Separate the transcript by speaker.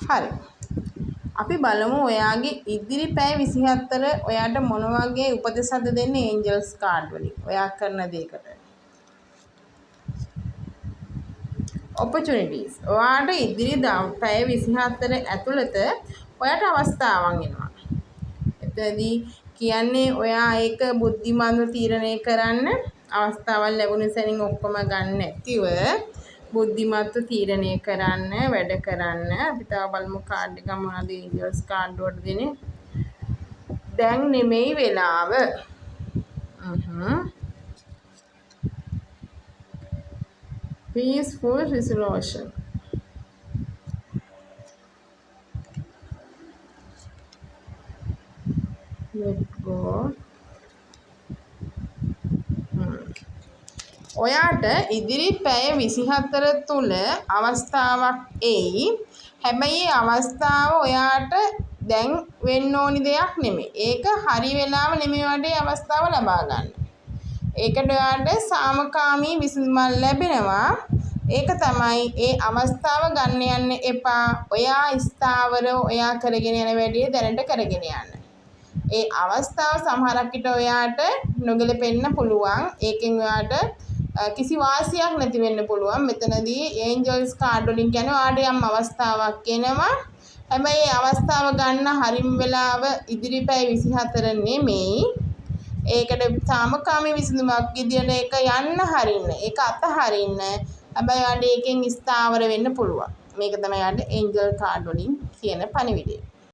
Speaker 1: හරි. අපි බලමු ඔයාගේ ඉදිරි පැය 24 ඔයාට මොන වගේ උපදෙස්ද දෙන්නේ ඒන්ජල්ස් කාඩ් වලින්. ඔයා කරන දේකට. opportunities. ඔයාට ඉදිරි පැය 24 ඇතුළත ඔයාට අවස්ථාවන් එනවා. එතනදී කියන්නේ ඔයා ඒක බුද්ධිමත්ව තීරණය කරන්න අවස්ථාවල් ලැබුණ සැනින් ඔක්කොම ගන්න නැතිව බුද්ධිමත්ව තීරණය කරන්න වැඩ කරන්න. අපි තව බලමු කාඩ් එක මොනවද ඒන්ජල්ස් කාඩ් වලට දෙන්නේ. දැන් නෙමෙයි වෙලාව. peaceful resolution. let go. ඔයාට ඉදිරි පැය 24 තුල අවස්ථාවක් එයි. හැබැයි අවස්ථාව ඔයාට දැන් වෙන්න ඕනි දෙයක් නෙමෙයි. ඒක හරි වෙලාව නෙමෙයි වගේ අවස්ථාව ලබා ගන්න. ඒකට ඔයාට සාමකාමී විසඳුමක් ලැබෙනවා. ඒක තමයි ඒ අවස්ථාව ගන්න යන්න එපා. ඔයා ස්ථාවර ඔයා කරගෙන යන වැඩේ දැනට කරගෙන යන්න. ඒ අවස්ථාව සමහරක් විට ඔයාට නොගැලපෙන්න පුළුවන්. ඒකෙන් ඔයාට කිසි වාසියක් නැති වෙන්න පුළුවන්. මෙතනදී ඒන්ජල්ස් කාඩ් වලින් කියන්නේ ඔයාට යම් අවස්ථාවක් එනවා. හැබැයි ඒ අවස්ථාව ගන්න හරිම වෙලාව ඉදිරි පැය 24 නෙමෙයි. ඒකට සාමකාමී විසඳුමක් විදියට ඒක යන්න හරින්න. ඒක අතහරින්න. හැබැයි ඔයාට ඒකෙන් ස්ථාවර වෙන්න පුළුවන්. මේක තමයි ඔයාට ඒන්ජල් කාඩ් වලින් කියන පණිවිඩය.